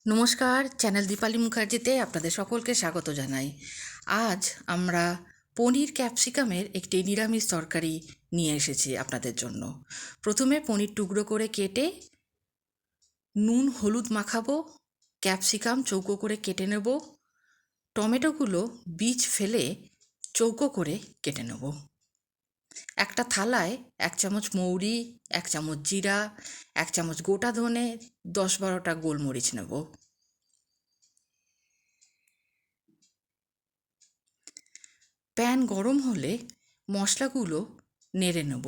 নমস্কার, চ্যানেল দীপালি মুখার্জিতে আপনাদের সকলকে স্বাগত জানাই। আজ আমরা পনির ক্যাপসিকামের একটি নিরামিষ তরকারি নিয়ে এসেছি আপনাদের জন্য। প্রথমে পনির টুকরো করে কেটে নুন হলুদ মাখাবো, ক্যাপসিকাম চৌকো করে কেটে নেব, টমেটোগুলো বীজ ফেলে চৌকো করে কেটে নেব। একটা থালায় 1 চামচ মৌরি, 1 চামচ জিরা, 1 চামচ গোটা ধনে, 10-12টা গোলমরিচ নেব। প্যান গরম হলে মশলাগুলো নেড়ে নেব।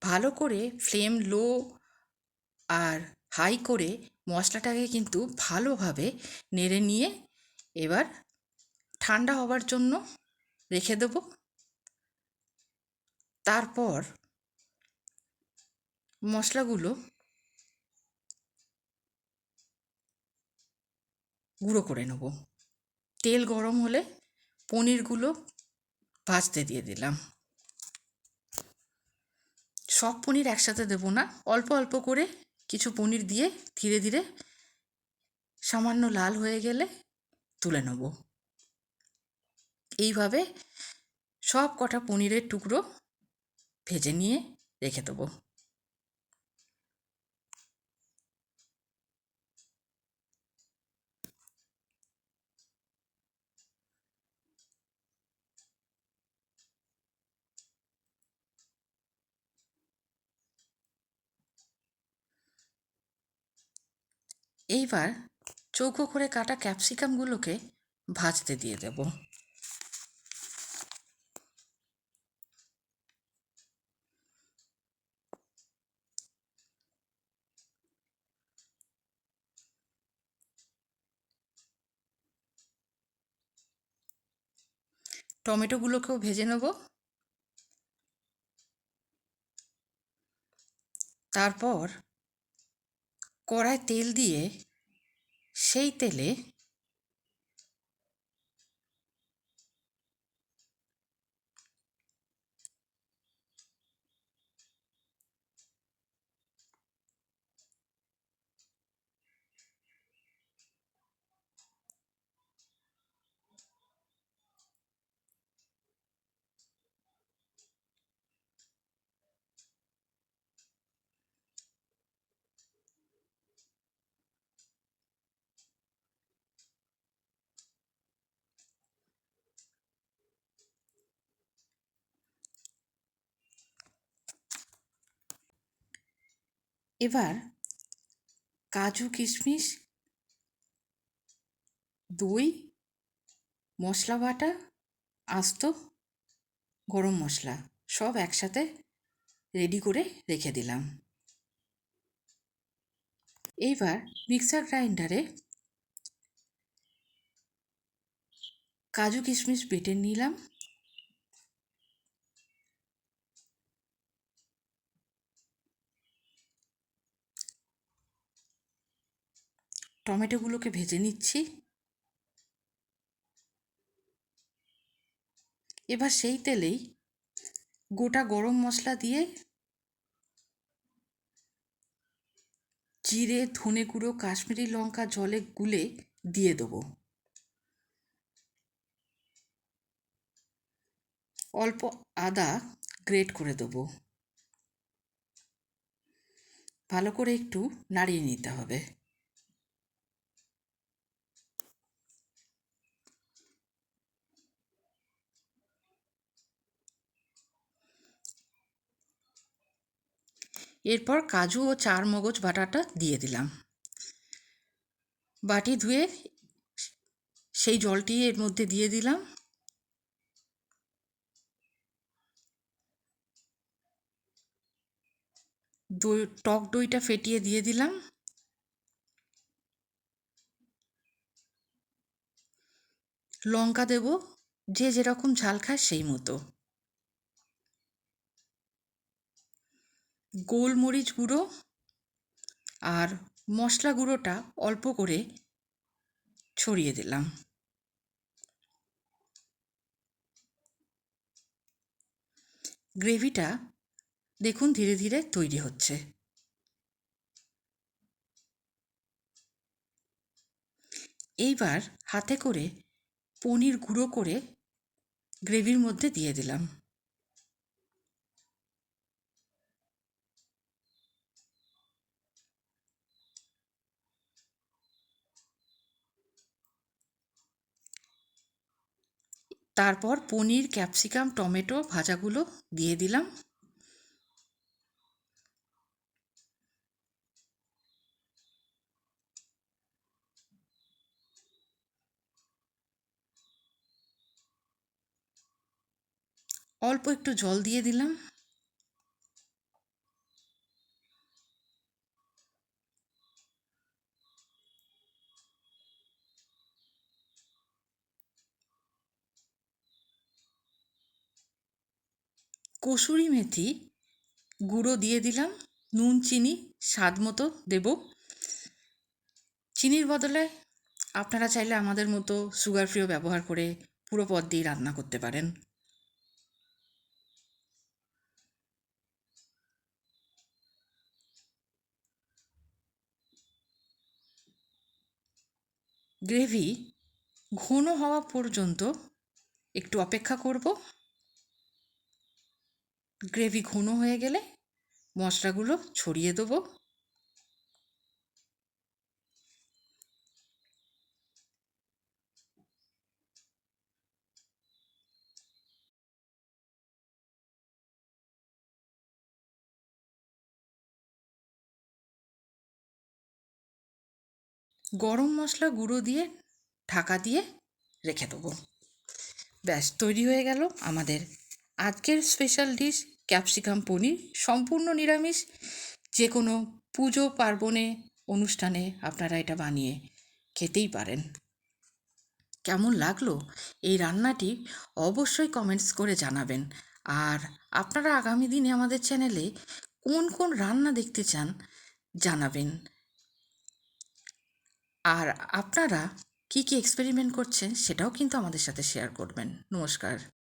ভালো করে ফ্লেম লো আর হাই করে মশলাটাকে কিন্তু ভালোভাবে নেড়ে নিয়ে এবার ঠান্ডা হবার জন্য রেখে দেব। তারপর মশলাগুলো গুঁড়ো করে নেব। তেল গরম হলে পনিরগুলো ভাজতে দিয়ে দিলাম। সব পনির একসাথে দেবো না, অল্প অল্প করে কিছু পনির দিয়ে ধীরে ধীরে সামান্য লাল হয়ে গেলে তুলে নেব। এইভাবে সব কটা পনিরের টুকরো ভেজে নিয়ে রেখে দেবো। এইবার চৌকো করে কাটা ক্যাপসিকামগুলোকে ভাজতে দিয়ে দেব। টমেটোগুলোকেও ভেজে নেব। তারপর কড়ায় তেল দিয়ে সেই তেলে এবার কাজু কিশমিশ, দই, মশলা বাটা, আস্ত গরম মশলা সব একসাথে রেডি করে রেখে দিলাম। এইবার মিক্সার গ্রাইন্ডারে কাজু কিশমিশ বেটে নিলাম। টমেটোগুলোকে ভেজে নিচ্ছি। এবার সেই তেলেই গোটা গরম মশলা দিয়ে জিরে, ধনে গুঁড়ো, কাশ্মীরি লঙ্কা জলে গুলে দিয়ে দেবো। অল্প আদা গ্রেট করে দেবো। ভালো করে একটু নাড়িয়ে নিতে হবে। এরপর কাজু ও চারমগজ বাটাটা দিয়ে দিলাম। বাটি ধুয়ে সেই জলটি এর মধ্যে দিয়ে দিলাম। টক দইটা ফেটিয়ে দিয়ে দিলাম। লঙ্কা দেব, যে যেরকম ঝাল খায় সেই মতো। গোলমরিচ গুঁড়ো আর মশলা গুঁড়োটা অল্প করে ছড়িয়ে দিলাম। গ্রেভিটা দেখুন ধীরে ধীরে তৈরি হচ্ছে। এইবার হাতে করে পনির গুঁড়ো করে গ্রেভির মধ্যে দিয়ে দিলাম। তারপর পনির, ক্যাপসিকাম, টমেটো ভাজাগুলো দিয়ে দিলাম। অল্প একটু জল দিয়ে দিলাম। কসুরি মেথি গুঁড়ো দিয়ে দিলাম। নুন চিনি স্বাদ মতো দেব। চিনির বদলে আপনারা চাইলে আমাদের মতো সুগার ফ্রিও ব্যবহার করে পুরো পদ দিয়ে রান্না করতে পারেন। গ্রেভি ঘন হওয়া পর্যন্ত একটু অপেক্ষা করব। গ্রেভি ঘন হয়ে গেলে মশলাগুলো ছড়িয়ে দেবো। গরম মশলা গুঁড়ো দিয়ে ঢাকা দিয়ে রেখে দেবো। ব্যাস তৈরি হয়ে গেল আমাদের আজকের স্পেশাল ডিশ ক্যাপসিকাম পনির। সম্পূর্ণ নিরামিষ। যে কোনো পুজো পার্বণে, অনুষ্ঠানে আপনারা এটা বানিয়ে খেতেই পারেন। কেমন লাগলো এই রান্নাটি অবশ্যই কমেন্টস করে জানাবেন। আর আপনারা আগামী দিনে আমাদের চ্যানেলে কোন কোন রান্না দেখতে চান জানাবেন। আর আপনারা কী কী এক্সপেরিমেন্ট করছেন সেটাও কিন্তু আমাদের সাথে শেয়ার করবেন। নমস্কার।